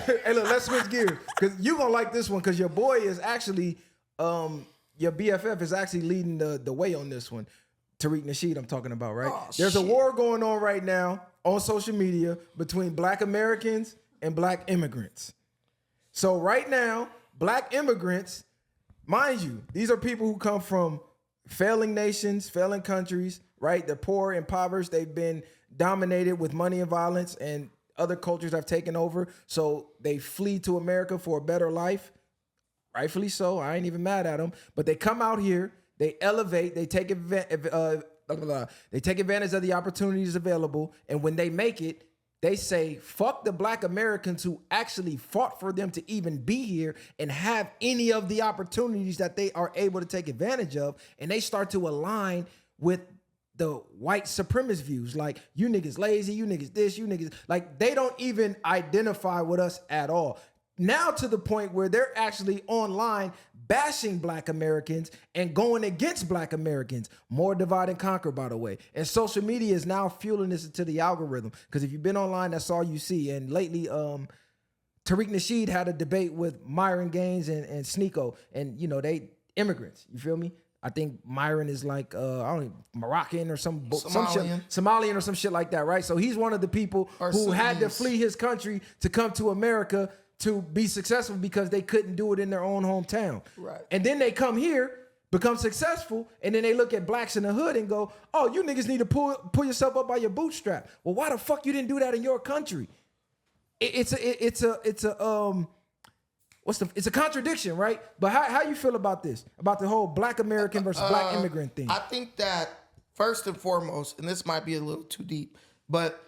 Hey, look, let's switch gears because you gonna like this one because your boy is actually, your BFF is actually leading the way on this one. Tariq Nasheed, I'm talking about, right? There's a war going on right now on social media between Black Americans and Black immigrants. So right now, Black immigrants, mind you, these are people who come from failing nations, failing countries, right? They're poor, impoverished. They've been dominated with money and violence, and other cultures have taken over. So they flee to America for a better life. Rightfully so. I ain't even mad at them. But they come out here, they elevate, they take advantage of the opportunities available. And when they make it, they say, fuck the Black Americans who actually fought for them to even be here and have any of the opportunities that they are able to take advantage of. And they start to align with the white supremacist views. Like, you niggas lazy, you niggas this, you niggas. Like, they don't even identify with us at all. Now to the point where they're actually online bashing Black Americans and going against Black Americans. More divide and conquer, by the way. And social media is now fueling this into the algorithm. Because if you've been online, that's all you see. And lately, Tariq Nasheed had a debate with Myron Gaines and Sneeko. And, you know, they immigrants. You feel me? I think Myron is like, I don't know, Moroccan or some shit, Somalian or some shit like that, right? So he's one of the people who had to flee his country to come to America to be successful because they couldn't do it in their own hometown. Right. And then they come here, become successful, and then they look at blacks in the hood and go, oh, you niggas need to pull yourself up by your bootstrap. Well, why the fuck you didn't do that in your country? It's a contradiction, right? But how you feel about this? About the whole Black American versus Black immigrant thing? I think that first and foremost, and this might be a little too deep, but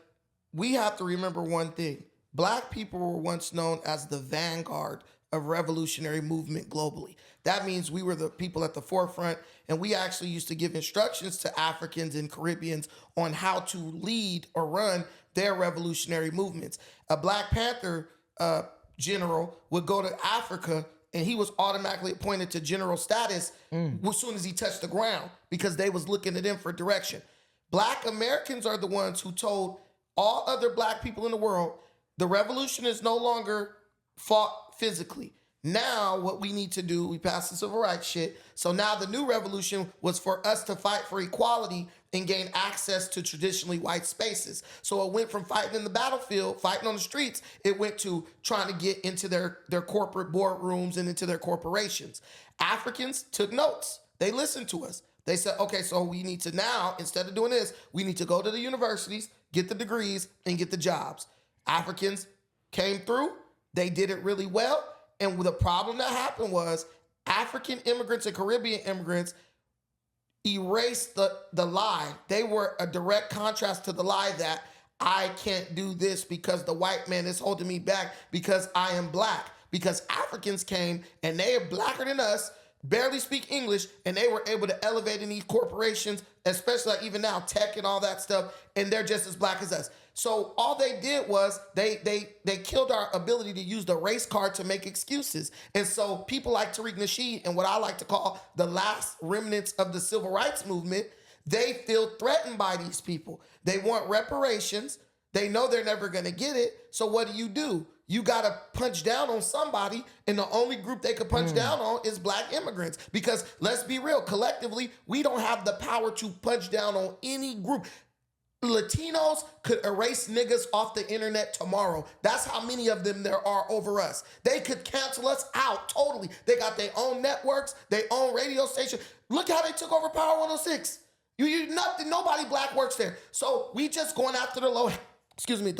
we have to remember one thing. Black people were once known as the vanguard of revolutionary movement globally. That means we were the people at the forefront, and we actually used to give instructions to Africans and Caribbeans on how to lead or run their revolutionary movements. A Black Panther general would go to Africa, and he was automatically appointed to general status as soon as he touched the ground because they was looking at him for direction. Black Americans are the ones who told all other Black people in the world, the revolution is no longer fought physically. Now what we need to do, we passed the civil rights shit. So now the new revolution was for us to fight for equality and gain access to traditionally white spaces. So it went from fighting in the battlefield, fighting on the streets, it went to trying to get into their corporate boardrooms and into their corporations. Africans took notes. They listened to us. They said, okay, so we need to now, instead of doing this, we need to go to the universities, get the degrees, and get the jobs. Africans came through. They did it really well. And the problem that happened was African immigrants and Caribbean immigrants erased the lie. They were a direct contrast to the lie that I can't do this because the white man is holding me back because I am Black. Because Africans came and they are Blacker than us, barely speak English, and they were able to elevate in these corporations, especially like even now, tech and all that stuff, and they're just as Black as us. So all they did was they killed our ability to use the race card to make excuses. And so people like Tariq Nasheed and what I like to call the last remnants of the civil rights movement, they feel threatened by these people. They want reparations. They know they're never going to get it. So what do? You got to punch down on somebody, and the only group they could punch down on is Black immigrants. Because let's be real, collectively, we don't have the power to punch down on any group. Latinos could erase niggas off the internet tomorrow. That's how many of them there are over us. They could cancel us out totally. They got their own networks, their own radio station. Look how they took over Power 106. Nothing, nobody Black works there. So we just going after the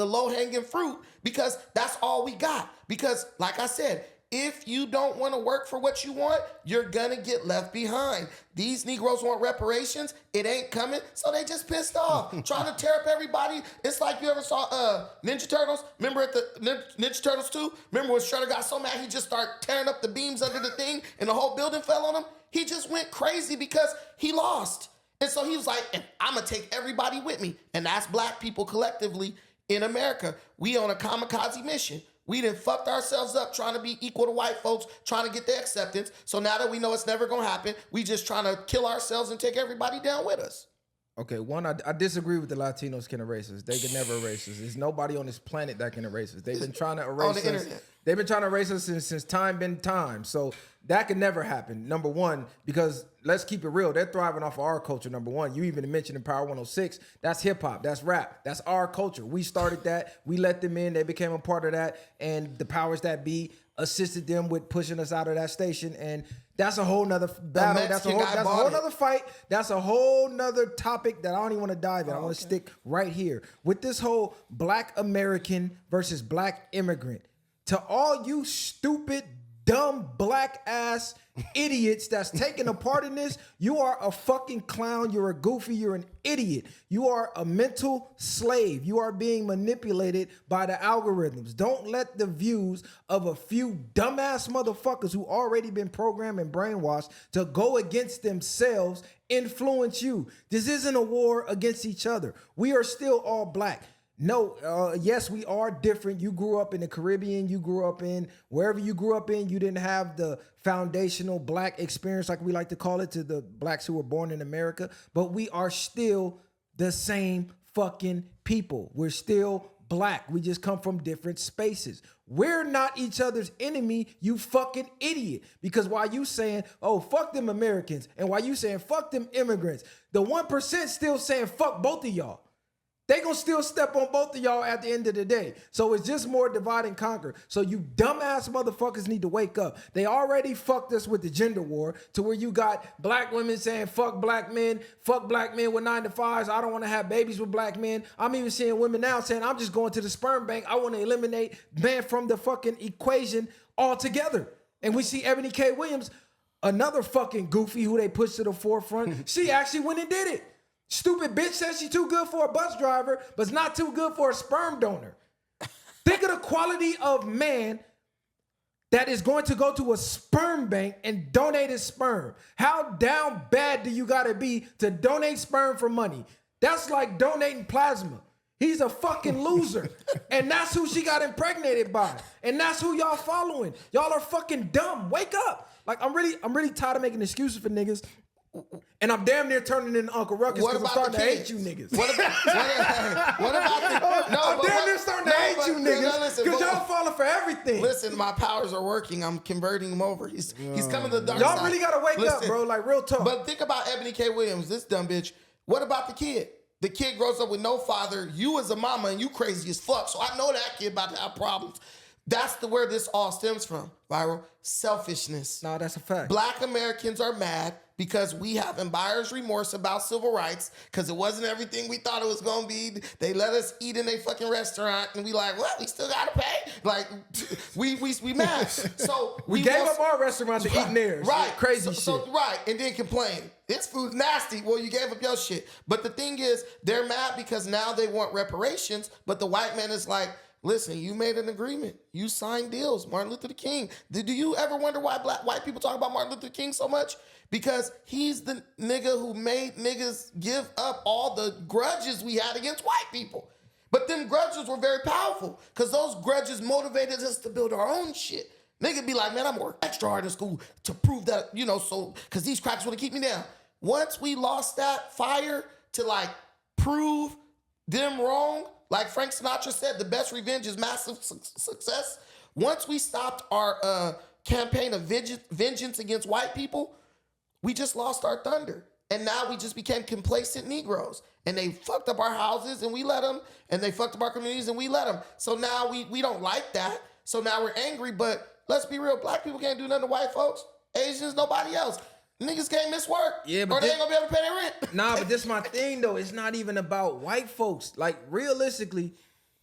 low-hanging fruit because that's all we got. Because like I said, if you don't want to work for what you want, you're going to get left behind. These Negroes want reparations. It ain't coming. So they just pissed off, trying to tear up everybody. It's like you ever saw Ninja Turtles. Remember at the Ninja Turtles 2? Remember when Shredder got so mad he just started tearing up the beams under the thing and the whole building fell on him? He just went crazy because he lost. And so he was like, I'm going to take everybody with me. And that's Black people collectively in America. We on a kamikaze mission. We done fucked ourselves up trying to be equal to white folks, trying to get their acceptance. So now that we know it's never going to happen, we just trying to kill ourselves and take everybody down with us. Okay, one, I disagree with the Latinos can erase us. They can never erase us. There's nobody on this planet that can erase us. They've been trying to erase us. Internet. They've been trying to erase us since time been time. So that can never happen. Number one, because let's keep it real. They're thriving off of our culture, number one. You even mentioned in Power 106, that's hip hop, that's rap, that's our culture. We started that. We let them in. They became a part of that. And the powers that be assisted them with pushing us out of that station. And that's a whole nother battle. That's a whole nother fight. That's a whole nother topic that I don't even want to dive in. I want to stick right here with this whole Black American versus Black immigrant. To all you stupid, dumb, black ass idiots that's taking a part in this, you are a fucking clown. You're a goofy. You're an idiot. You are a mental slave. You are being manipulated by the algorithms. Don't let the views of a few dumbass motherfuckers who already been programmed and brainwashed to go against themselves influence you. This isn't a war against each other. We are still all black. No, yes, we are different. You grew up in the Caribbean. You grew up in wherever you grew up in. You didn't have the foundational black experience, like we like to call it, to the blacks who were born in America. But we are still the same fucking people. We're still black. We just come from different spaces. We're not each other's enemy, you fucking idiot. Because while you saying, oh, fuck them Americans, and while you saying, fuck them immigrants, the 1% still saying, fuck both of y'all. They gonna still step on both of y'all at the end of the day. So it's just more divide and conquer. So you dumbass motherfuckers need to wake up. They already fucked us with the gender war to where you got black women saying fuck black men with 9-to-5s. I don't want to have babies with black men. I'm even seeing women now saying I'm just going to the sperm bank. I want to eliminate man from the fucking equation altogether. And we see Ebony K. Williams, another fucking goofy who they pushed to the forefront. She actually went and did it. Stupid bitch says she's too good for a bus driver, but it's not too good for a sperm donor. Think of the quality of man that is going to go to a sperm bank and donate his sperm. How down bad do you gotta be to donate sperm for money? That's like donating plasma. He's a fucking loser. And that's who she got impregnated by. And that's who y'all following. Y'all are fucking dumb. Wake up. Like, I'm really tired of making excuses for niggas. And I'm damn near turning into Uncle Ruckus because I'm starting to hate you niggas. What about the... No, I'm damn near starting to hate you niggas because y'all falling for everything. Listen, my powers are working. I'm converting him over. He's coming to the dark side. Y'all really got to wake up, bro. Like, real talk. But think about Ebony K. Williams, this dumb bitch. What about the kid? The kid grows up with no father. You as a mama and you crazy as fuck. So I know that kid about to have problems. That's where this all stems from, Viral. Selfishness. No, that's a fact. Black Americans are mad because we have buyer's remorse about civil rights because it wasn't everything we thought it was going to be. They let us eat in a fucking restaurant and we like, well, we still got to pay. Like, we mad. So we gave up our restaurant to eat in theirs. Right. Crazy shit. Right. And then complain. This food's nasty. Well, you gave up your shit. But the thing is, they're mad because now they want reparations, but the white man is like, listen, you made an agreement. You signed deals. Martin Luther King. Do you ever wonder why white people talk about Martin Luther King so much? Because he's the nigga who made niggas give up all the grudges we had against white people. But them grudges were very powerful because those grudges motivated us to build our own shit. Nigga be like, man, I'm working extra hard in school to prove that, so because these cracks want to keep me down. Once we lost that fire to like prove them wrong, like Frank Sinatra said, the best revenge is massive success. Once we stopped our campaign of vengeance against white people, we just lost our thunder. And now we just became complacent Negroes. And they fucked up our houses and we let them. And they fucked up our communities and we let them. So now we don't like that. So now we're angry. But let's be real. Black people can't do nothing to white folks. Asians, nobody else. Niggas can't miss work. Yeah, but or they ain't gonna be able to pay their rent. Nah, but this my thing though. It's not even about white folks. Like, realistically,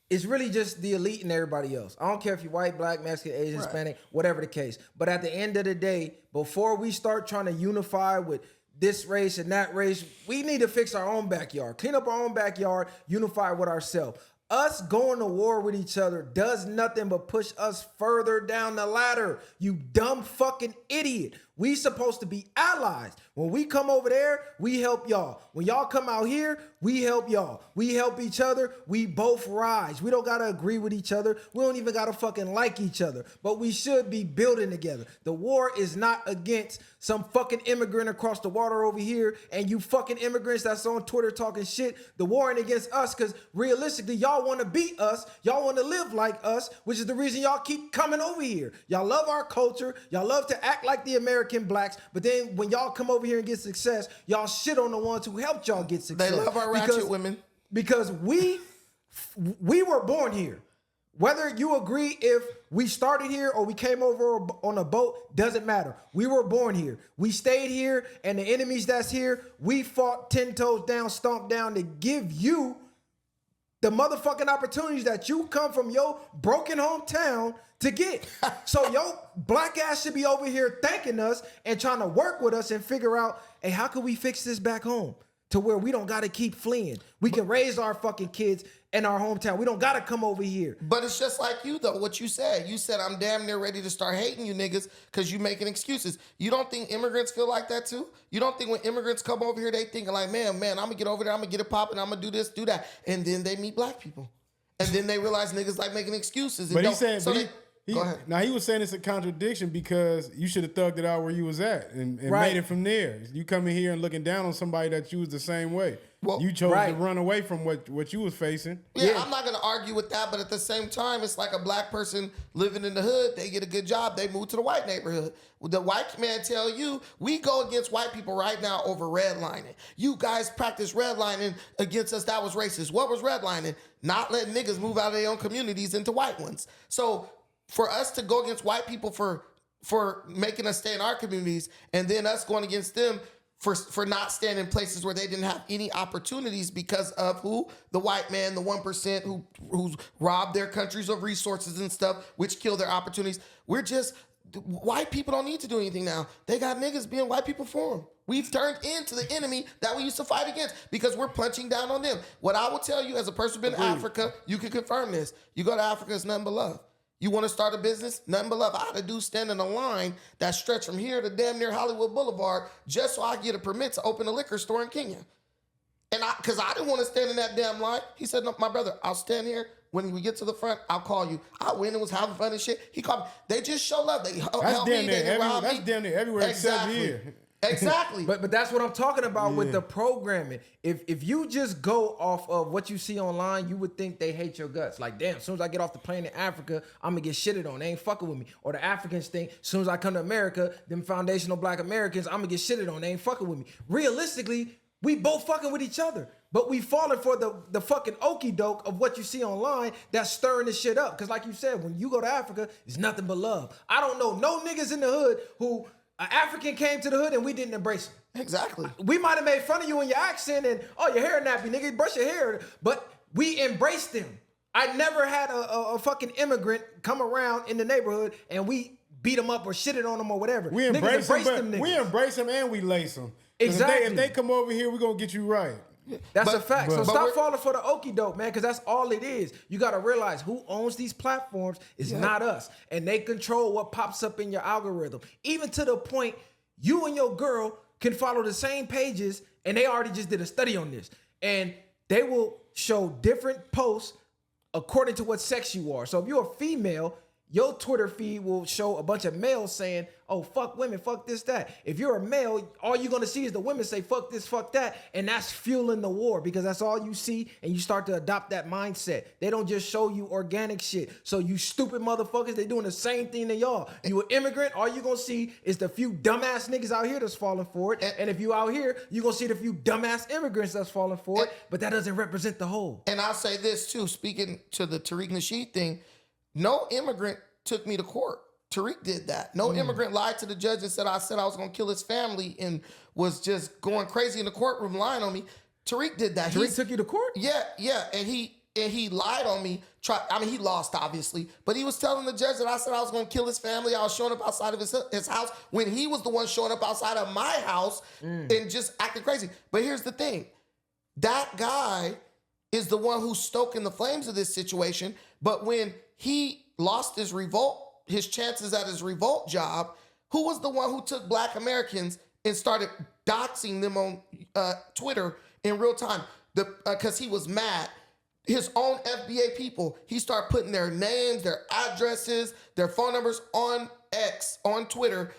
it's really just the elite and everybody else. I don't care if you're white, black, Mexican, Asian, Right. Hispanic, whatever the case. But at the end of the day, before we start trying to unify with this race and that race, we need to fix our own backyard, clean up our own backyard, unify with ourselves. Us going to war with each other does nothing but push us further down the ladder. You dumb fucking idiot. We supposed to be allies. When we come over there, we help y'all. When y'all come out here, we help y'all. We help each other. We both rise. We don't got to agree with each other. We don't even got to fucking like each other. But we should be building together. The war is not against some fucking immigrant across the water over here and you fucking immigrants that's on Twitter talking shit. The war ain't against us because realistically, y'all want to beat us. Y'all want to live like us, which is the reason y'all keep coming over here. Y'all love our culture. Y'all love to act like the American blacks. But then when y'all come over here and get success, y'all shit on the ones who helped y'all get success. They love our ratchet women. Because we were born here. Whether you agree if we started here or we came over on a boat, doesn't matter. We were born here. We stayed here, and the enemies that's here, we fought 10 toes down, stomped down to give you the motherfucking opportunities that you come from your broken hometown to get. So your black ass should be over here thanking us and trying to work with us and figure out, hey, how can we fix this back home? To where we don't got to keep fleeing. We can raise our fucking kids in our hometown. We don't got to come over here. But it's just like you, though, what you said. You said, I'm damn near ready to start hating you niggas because you making excuses. You don't think immigrants feel like that, too? You don't think when immigrants come over here, they thinking like, man, I'm going to get over there, I'm going to get it popping, I'm going to do this, do that. And then they meet black people. And then they realize niggas like making excuses. But he said, go ahead. Now, he was saying it's a contradiction because you should have thugged it out where you was at and made it from there. You coming here and looking down on somebody that you was the same way. Well, you chose to run away from what you was facing. Yeah, I'm not going to argue with that, but at the same time, it's like a black person living in the hood. They get a good job. They move to the white neighborhood. The white man tell you, we go against white people right now over redlining. You guys practice redlining against us. That was racist. What was redlining? Not letting niggas move out of their own communities into white ones. So for us to go against white people for making us stay in our communities and then us going against them for not staying in places where they didn't have any opportunities because of who? The white man, the 1% who's robbed their countries of resources and stuff, which kill their opportunities. White people don't need to do anything now. They got niggas being white people for them. We've turned into the enemy that we used to fight against because we're punching down on them. What I will tell you as a person who's been in Africa, you can confirm this. You go to Africa, it's nothing but love. You want to start a business? Nothing but love. I had a dude stand in a line that stretched from here to damn near Hollywood Boulevard just so I get a permit to open a liquor store in Kenya. And because I didn't want to stand in that damn line. He said, no, my brother, I'll stand here. When we get to the front, I'll call you. I went and was having fun and shit. He called me. They just show love. They help me. That's damn near everywhere except here. Exactly. But that's what I'm talking about with the programming. If you just go off of what you see online, you would think they hate your guts. Like, damn, as soon as I get off the plane in Africa, I'm going to get shitted on. They ain't fucking with me. Or the Africans think, as soon as I come to America, them foundational black Americans, I'm going to get shitted on. They ain't fucking with me. Realistically, we both fucking with each other. But we falling for the fucking okie doke of what you see online that's stirring this shit up. Because like you said, when you go to Africa, it's nothing but love. I don't know no niggas in the hood who... An African came to the hood and we didn't embrace him. Exactly. We might have made fun of you and your accent and, oh, your hair nappy, nigga, brush your hair. But we embraced them. I never had a fucking immigrant come around in the neighborhood and we beat them up or shitted on them or whatever. We embrace them, but we embrace them and we lace them. Exactly. If they come over here, we're going to get you right. That's a fact. So stop falling for the okie doke, man, because that's all it is. You got to realize who owns these platforms is not us. And they control what pops up in your algorithm. Even to the point you and your girl can follow the same pages, and they already just did a study on this. And they will show different posts according to what sex you are. So if you're a female, your Twitter feed will show a bunch of males saying, oh, fuck women, fuck this, that. If you're a male, all you're going to see is the women say, fuck this, fuck that. And that's fueling the war because that's all you see. And you start to adopt that mindset. They don't just show you organic shit. So you stupid motherfuckers, they doing the same thing to y'all. You an immigrant, all you're going to see is the few dumbass niggas out here that's falling for it. And if you out here, you're going to see the few dumbass immigrants that's falling for it. But that doesn't represent the whole. And I'll say this too, speaking to the Tariq Nasheed thing, no immigrant took me to court. Tariq did that. No immigrant lied to the judge and said I was going to kill his family and was just going crazy in the courtroom lying on me. Tariq did that. Tariq took you to court? Yeah. And he lied on me. He lost, obviously. But he was telling the judge that I said I was going to kill his family. I was showing up outside of his house when he was the one showing up outside of my house and just acting crazy. But here's the thing. That guy is the one who's stoking the flames of this situation. But when he lost his chances at his revolt job, Who was the one who took Black Americans and started doxing them on Twitter in real time? Because he was mad. His own FBA people, he started putting their names, their addresses, their phone numbers on X, on Twitter,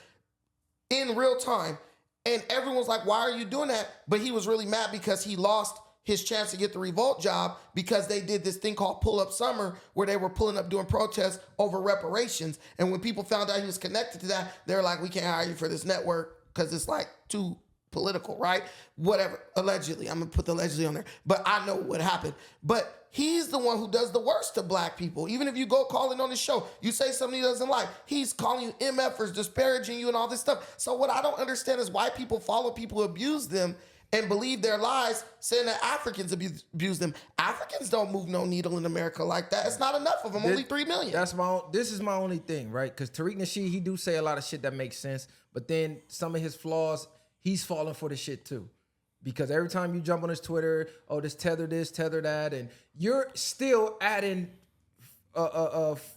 in real time. And everyone's like, why are you doing that? But he was really mad because he lost his chance to get the revolt job because they did this thing called Pull Up Summer where they were pulling up doing protests over reparations. And when people found out he was connected to that, they were like, we can't hire you for this network because it's like too political, right? Whatever, allegedly. I'm going to put the allegedly on there. But I know what happened. But he's the one who does the worst to Black people. Even if you go calling on the show, you say something he doesn't like, he's calling you MFers, disparaging you and all this stuff. So what I don't understand is why people follow people who abuse them and believe their lies, saying that Africans abuse them. Africans don't move no needle in America like that. It's not enough of them, only 3 million. This is my only thing, right? Because Tariq Nasheed, he do say a lot of shit that makes sense, but then some of his flaws, he's falling for the shit too. Because every time you jump on his Twitter, oh, this, tether that, and you're still adding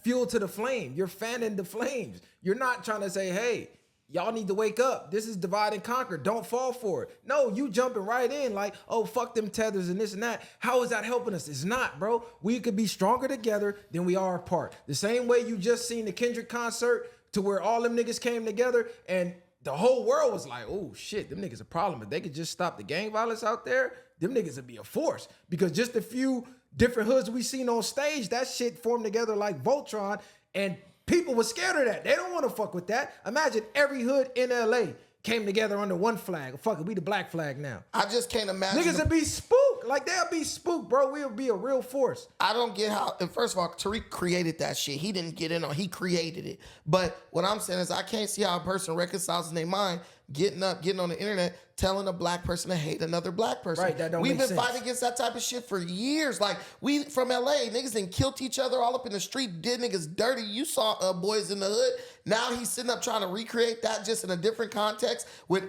fuel to the flame. You're fanning the flames. You're not trying to say, hey, y'all need to wake up. This is divide and conquer. Don't fall for it. No, you jumping right in like, oh, fuck them tethers and this and that. How is that helping us? It's not, bro. We could be stronger together than we are apart. The same way you just seen the Kendrick concert to where all them niggas came together and the whole world was like, oh, shit, them niggas a problem. If they could just stop the gang violence out there, them niggas would be a force. Because just a few different hoods we seen on stage, that shit formed together like Voltron, and people were scared of that. They don't want to fuck with that. Imagine every hood in LA came together under one flag. Fuck it, we the black flag now. I just can't imagine. Niggas would be spooked. Like, they'll be spooked, bro. We'll be a real force. I don't get how, and first of all, Tariq created that shit. He didn't get in on, he created it. But what I'm saying is I can't see how a person reconciles in their mind getting on the internet, telling a Black person to hate another Black person. Right, that don't We've make been sense. fighting against that type of shit for years. Like, we from LA, niggas done killed each other all up in the street, did niggas dirty. You saw Boys in the Hood. Now he's sitting up trying to recreate that just in a different context with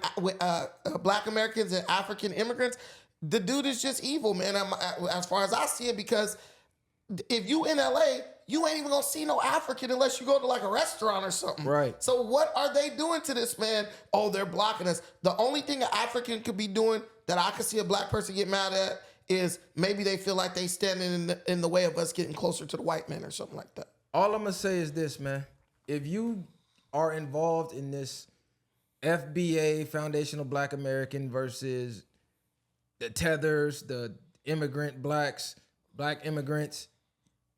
Black Americans and African immigrants. The dude is just evil, man, as far as I see it, because if you in LA, you ain't even gonna see no African unless you go to like a restaurant or something. Right. So what are they doing to this man? Oh, they're blocking us. The only thing an African could be doing that I could see a Black person get mad at is maybe they feel like they standing in the way of us getting closer to the white man or something like that. All I'm gonna say is this, man. If you are involved in this FBA, Foundational Black American versus the tethers, the immigrant blacks, Black immigrants,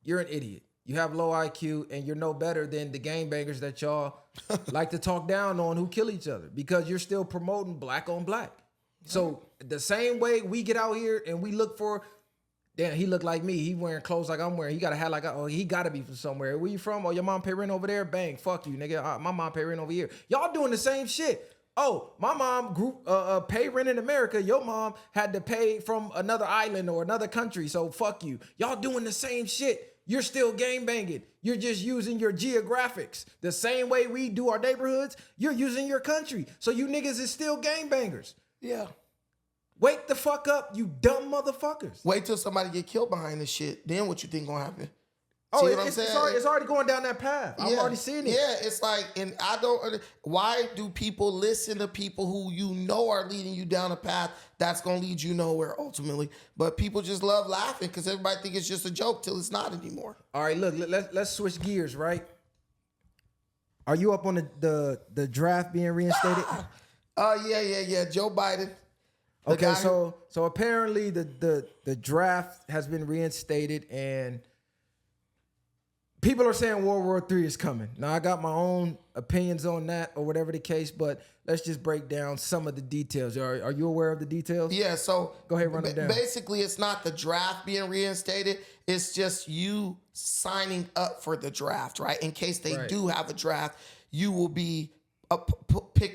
you're an idiot. You have low IQ and you're no better than the gangbangers that y'all like to talk down on who kill each other because you're still promoting black on black. So the same way we get out here and we look for, damn, he look like me. He wearing clothes like I'm wearing. He got a hat like, oh, he got to be from somewhere. Where you from? Oh, your mom pay rent over there? Bang, fuck you, nigga. My mom pay rent over here. Y'all doing the same shit. Oh, my mom pay rent in America. Your mom had to pay from another island or another country. So fuck you. Y'all doing the same shit. You're still gang banging. You're just using your geographics. The same way we do our neighborhoods, you're using your country. So you niggas is still gang bangers. Yeah. Wake the fuck up, you dumb motherfuckers. Wait till somebody get killed behind this shit. Then what you think gonna happen? Oh, See what I'm saying? It's already going down that path. I'm already seeing it. Yeah, it's like, and I don't, why do people listen to people who you know are leading you down a path that's going to lead you nowhere ultimately? But people just love laughing because everybody think it's just a joke till it's not anymore. All right, look, let's switch gears, right? Are you up on the draft being reinstated? Yeah. Joe Biden. Okay, so apparently the draft has been reinstated and people are saying World War III is coming. Now, I got my own opinions on that or whatever the case, but let's just break down some of the details. Are you aware of the details? Yeah, so go ahead, run it down. Basically, it's not the draft being reinstated. It's just you signing up for the draft, right? In case they do have a draft, you will be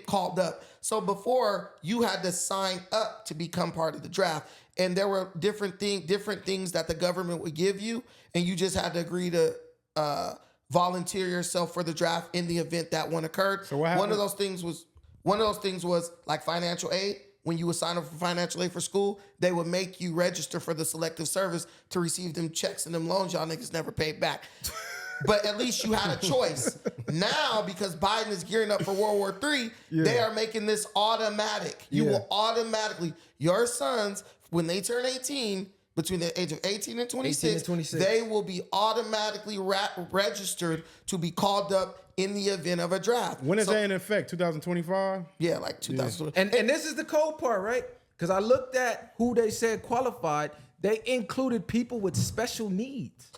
called up. So before, you had to sign up to become part of the draft. And there were different things that the government would give you, and you just had to agree to volunteer yourself for the draft in the event that one occurred. So what happened? One of those things was like financial aid. When you would sign up for financial aid for school, they would make you register for the selective service to receive them checks and them loans y'all niggas never paid back. but at least you had a choice. Now, because Biden is gearing up for World War III, they are making this automatic. You will automatically, your sons, when they turn 18, between the age of 18 and 26, they will be automatically registered to be called up in the event of a draft. When is that in effect? 2025? Yeah, like 2025. And this is the cold part, right? Because I looked at who they said qualified. They included people with special needs.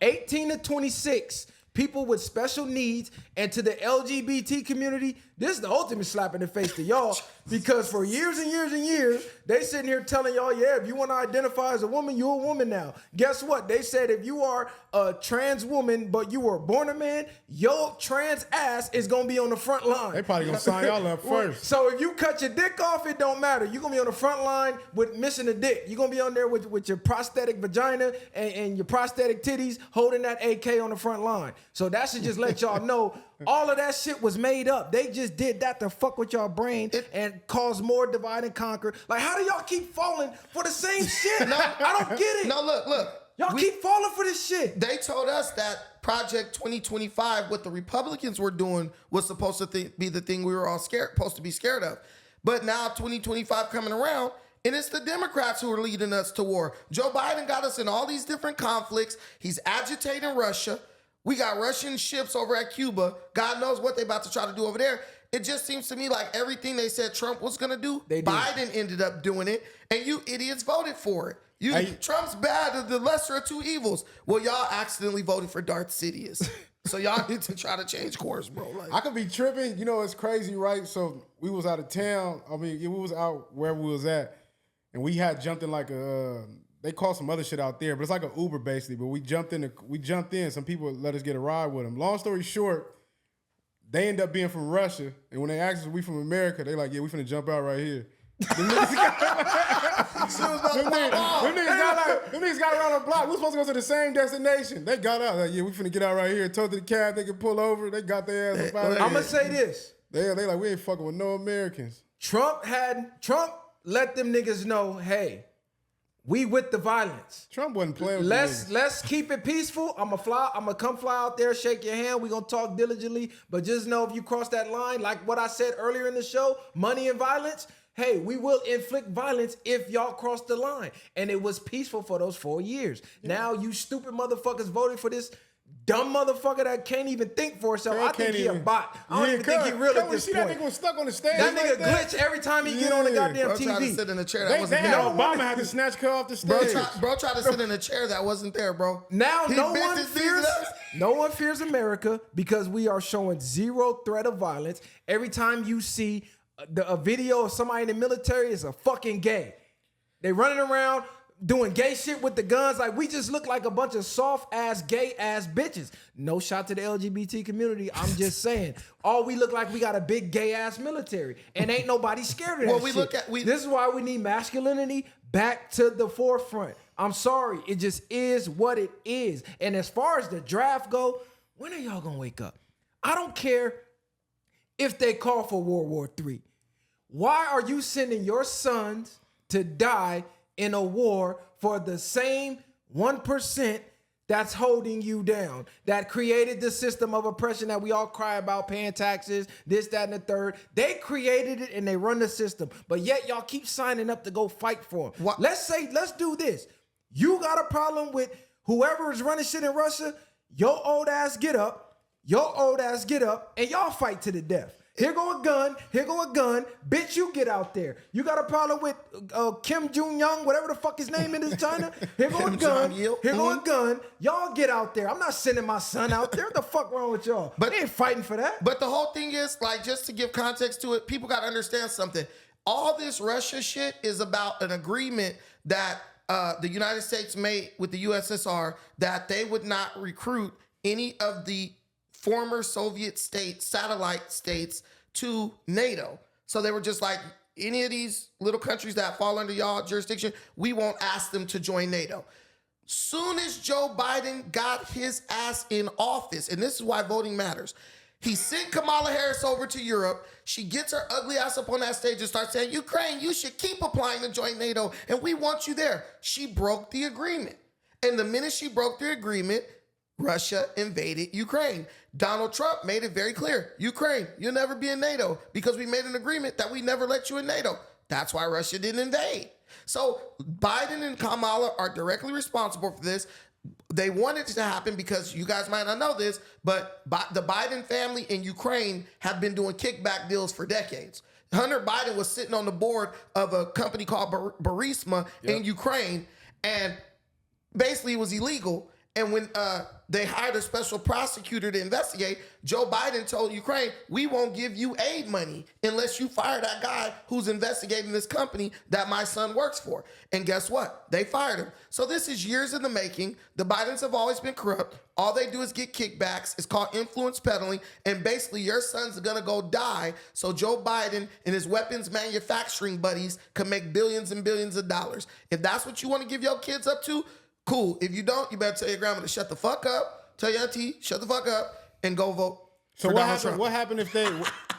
18 to 26, people with special needs, and to the LGBT community, this is the ultimate slap in the face to y'all, because for years and years and years, they sitting here telling y'all, yeah, if you want to identify as a woman, you're a woman now. Guess what? They said if you are a trans woman, but you were born a man, your trans ass is going to be on the front line. They probably going to sign y'all up first. So if you cut your dick off, it don't matter. You're going to be on the front line with missing a dick. You're going to be on there with your prosthetic vagina and your prosthetic titties holding that AK on the front line. So that should just let y'all know all of that shit was made up. They just did that to fuck with y'all brain and cause more divide and conquer. Like, how do y'all keep falling for the same shit? I don't get it. No, look. Y'all keep falling for this shit. They told us that Project 2025, what the Republicans were doing, was supposed to be the thing we were all supposed to be scared of. But now 2025 coming around, and it's the Democrats who are leading us to war. Joe Biden got us in all these different conflicts. He's agitating Russia. We got Russian ships over at Cuba. God knows what they're about to try to do over there. It just seems to me like everything they said Trump was going to do, Biden ended up doing it, and you idiots voted for it. Trump's bad, the lesser of two evils. Well, y'all accidentally voted for Darth Sidious. So y'all need to try to change course, bro. Like, I could be tripping. You know, it's crazy, right? So we was out of town. I mean, we was out where we was at, and we had jumped in like a... They call some other shit out there, but it's like an Uber basically. But we jumped in. Some people let us get a ride with them. Long story short, they end up being from Russia, and when they asked us, we from America, they like, yeah, we finna jump out right here. Them niggas got around the block. We was supposed to go to the same destination. They got out. Like, yeah, we finna get out right here. Told the cab they could pull over. They got their ass up out of here. I'm gonna say this. They like, we ain't fucking with no Americans. Trump let them niggas know, hey, we with the violence. Trump wasn't playing with Let's keep it peaceful. I'm gonna come fly out there, shake your hand. We gonna talk diligently. But just know if you cross that line, like what I said earlier in the show, money and violence, hey, we will inflict violence if y'all cross the line. And it was peaceful for those 4 years. Yeah. Now you stupid motherfuckers voted for this dumb motherfucker that can't even think for himself. I think he a bot. I don't even think he real at this point. That nigga was stuck on the stage. That nigga glitch every time he get on the goddamn TV. Bro tried to sit in a chair that wasn't there. Obama had to snatch her off the stage. Bro tried to sit in a chair that wasn't there, bro. Now no one fears America because we are showing zero threat of violence. Every time you see a video of somebody in the military is a fucking gay. They running around doing gay shit with the guns. Like, we just look like a bunch of soft ass, gay ass bitches. No shot to the LGBT community. I'm just saying. All we look like, we got a big gay ass military. And ain't nobody scared of that shit. This is why we need masculinity back to the forefront. I'm sorry. It just is what it is. And as far as the draft go, when are y'all gonna wake up? I don't care if they call for World War III. Why are you sending your sons to die in a war for the same 1% that's holding you down, that created the system of oppression that we all cry about, paying taxes, this, that, and the third? They created it and they run the system, but yet y'all keep signing up to go fight for them. Let's do this. You got a problem with whoever is running shit in Russia, your old ass get up, and y'all fight to the death. Here go a gun. Bitch, you get out there. You got a problem with Kim Jong-un, whatever the fuck his name is in China? Here go a gun. Y'all get out there. I'm not sending my son out there. What the fuck wrong with y'all? But they ain't fighting for that. But the whole thing is, like, just to give context to it, people got to understand something. All this Russia shit is about an agreement that the United States made with the USSR that they would not recruit any of the former Soviet states, satellite states, to NATO. So they were just like, any of these little countries that fall under y'all jurisdiction, we won't ask them to join NATO. Soon as Joe Biden got his ass in office, and this is why voting matters, he sent Kamala Harris over to Europe. She gets her ugly ass up on that stage and starts saying, Ukraine, you should keep applying to join NATO, and we want you there. She broke the agreement. And the minute she broke the agreement, Russia invaded Ukraine. Donald Trump made it very clear. Ukraine, you'll never be in NATO because we made an agreement that we never let you in NATO. That's why Russia didn't invade. So Biden and Kamala are directly responsible for this. They wanted it to happen because you guys might not know this, but the Biden family in Ukraine have been doing kickback deals for decades. Hunter Biden was sitting on the board of a company called Burisma in Ukraine, and basically it was illegal. And when they hired a special prosecutor to investigate, Joe Biden told Ukraine, we won't give you aid money unless you fire that guy who's investigating this company that my son works for. And guess what? They fired him. So this is years in the making. The Bidens have always been corrupt. All they do is get kickbacks. It's called influence peddling. And basically your son's going to go die so Joe Biden and his weapons manufacturing buddies can make billions and billions of dollars. If that's what you want to give your kids up to, cool. If you don't, you better tell your grandma to shut the fuck up. Tell your auntie, shut the fuck up, and go vote. So for what Donald happened? Trump. What happened if they?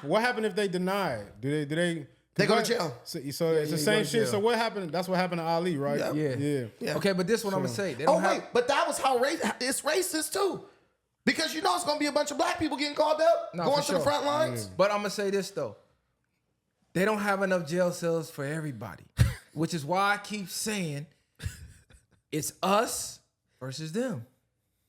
What happened if they deny it? Do they? They go to jail. So it's the same shit. So what happened? That's what happened to Ali, right? Yeah. Okay, but this one I'm gonna say. They don't have. But that was how it's racist too, because you know it's gonna be a bunch of black people getting called up, going to the front lines. But I'm gonna say this though. They don't have enough jail cells for everybody, which is why I keep saying it's us versus them.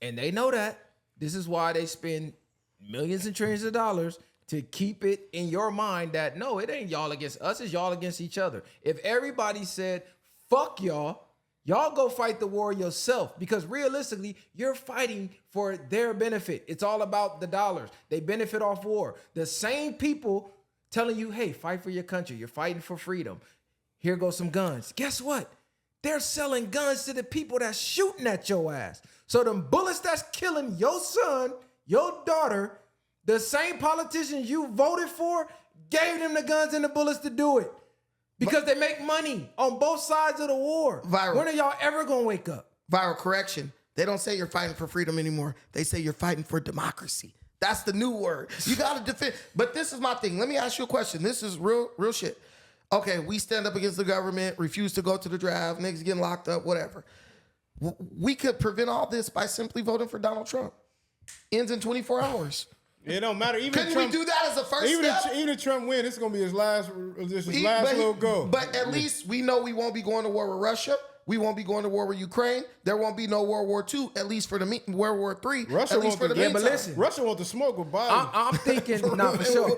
And they know that. This is why they spend millions and trillions of dollars to keep it in your mind that, no, it ain't y'all against us, it's y'all against each other. If everybody said, fuck y'all, y'all go fight the war yourself, because realistically, you're fighting for their benefit. It's all about the dollars. They benefit off war. The same people telling you, hey, fight for your country. You're fighting for freedom. Here goes some guns. Guess what? They're selling guns to the people that's shooting at your ass. So them bullets that's killing your son, your daughter, the same politicians you voted for gave them the guns and the bullets to do it. Because they make money on both sides of the war. Viral. When are y'all ever gonna wake up? Viral correction. They don't say you're fighting for freedom anymore. They say you're fighting for democracy. That's the new word. You gotta defend. But this is my thing. Let me ask you a question. This is real shit. Okay, we stand up against the government, refuse to go to the draft, niggas getting locked up, whatever. We could prevent all this by simply voting for Donald Trump. Ends in 24 hours. It don't matter. Even Couldn't we do that as a first step? Even if Trump win, it's gonna be his last little go. But at least we know we won't be going to war with Russia. We won't be going to war with Ukraine. There won't be no World War II, at least for the World War III. Russia at least for the meantime. But listen, Russia wants to smoke with Biden. I'm thinking, not for sure.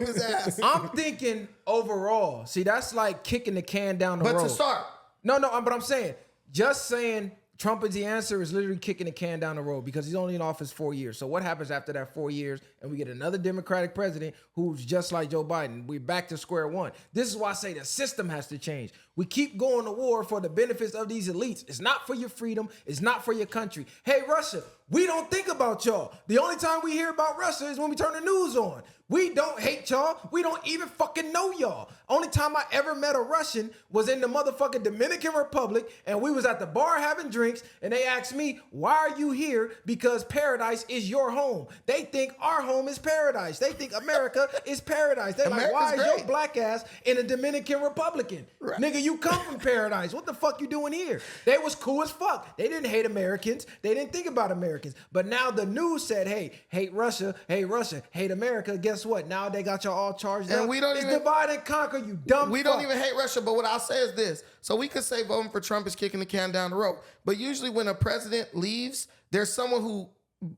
I'm thinking overall. See, that's like kicking the can down the road. But to start. No, but I'm saying, just saying Trump is the answer is literally kicking the can down the road, because he's only in office 4 years. So what happens after that 4 years and we get another Democratic president who's just like Joe Biden? We're back to square one. This is why I say the system has to change. We keep going to war for the benefits of these elites. It's not for your freedom. It's not for your country. Hey, Russia, we don't think about y'all. The only time we hear about Russia is when we turn the news on. We don't hate y'all. We don't even fucking know y'all. Only time I ever met a Russian was in the motherfucking Dominican Republic, and we was at the bar having drinks, and they asked me, why are you here? Because paradise is your home. They think our home is paradise. They think America is paradise. They're like, why is your black ass in a Dominican Republican? Right. Nigga, you come from paradise. What the fuck you doing here? They was cool as fuck. They didn't hate Americans. They didn't think about Americans. But now the news said, hey, hate Russia, hate America. Guess what? Now they got y'all all charged up. We don't it's even divide and conquer, you dumb We don't even hate Russia, but what I'll say is this. So we could say voting for Trump is kicking the can down the road. But usually when a president leaves, there's someone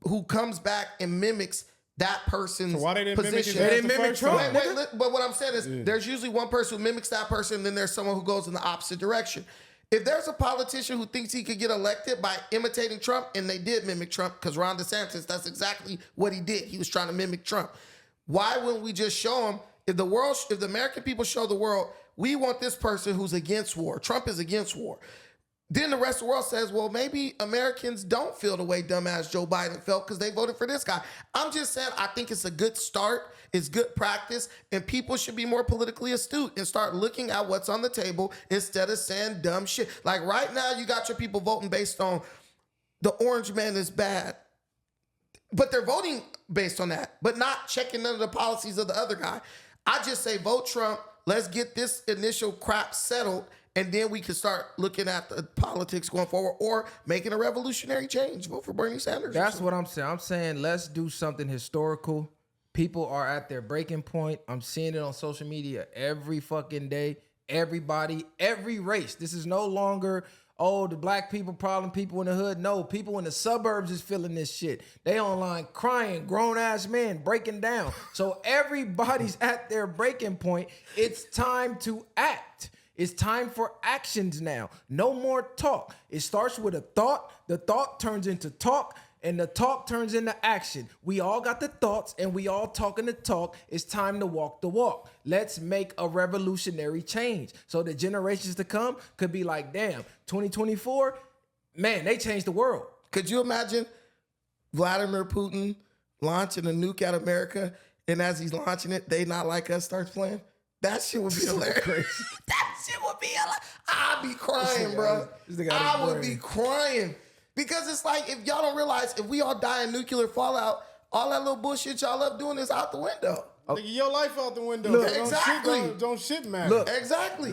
who comes back and mimics that person's position. They didn't mimic Trump. But what I'm saying is there's usually one person who mimics that person, and then there's someone who goes in the opposite direction. If there's a politician who thinks he could get elected by imitating Trump, and they did mimic Trump, because Ron DeSantis, that's exactly what he did. He was trying to mimic Trump. Why wouldn't we just show him, if the American people show the world, we want this person who's against war. Trump is against war. Then the rest of the world says, well, maybe Americans don't feel the way dumbass Joe Biden felt because they voted for this guy. I'm just saying, I think it's a good start. It's good practice. And people should be more politically astute and start looking at what's on the table instead of saying dumb shit. Like right now, you got your people voting based on the orange man is bad. But they're voting based on that, but not checking none of the policies of the other guy. I just say vote Trump. Let's get this initial crap settled. and then we can start looking at the politics going forward or making a revolutionary change. Vote for Bernie Sanders. That's what I'm saying. I'm saying let's do something historical. People are at their breaking point. I'm seeing it on social media every fucking day. Everybody, every race. This is no longer, oh, the black people problem, people in the hood. No, people in the suburbs is feeling this shit. They online crying, grown-ass men breaking down. So everybody's at their breaking point. It's time to act. It's time for actions now. No more talk. It starts with a thought. The thought turns into talk. And the talk turns into action. We all got the thoughts and we all talking the talk. It's time to walk the walk. Let's make a revolutionary change. So the generations to come could be like, damn, 2024, man, they changed the world. Could you imagine Vladimir Putin launching a nuke at America, and as he's launching it, They Not Like Us starts playing? That shit would be hilarious. That shit would be hilarious. I'd be crying, bro. I would be crying. Because it's like, if y'all don't realize, if we all die in nuclear fallout, all that little bullshit y'all love doing is out the window. Nigga, your life out the window. Look, exactly. Don't shit matter. Look, exactly.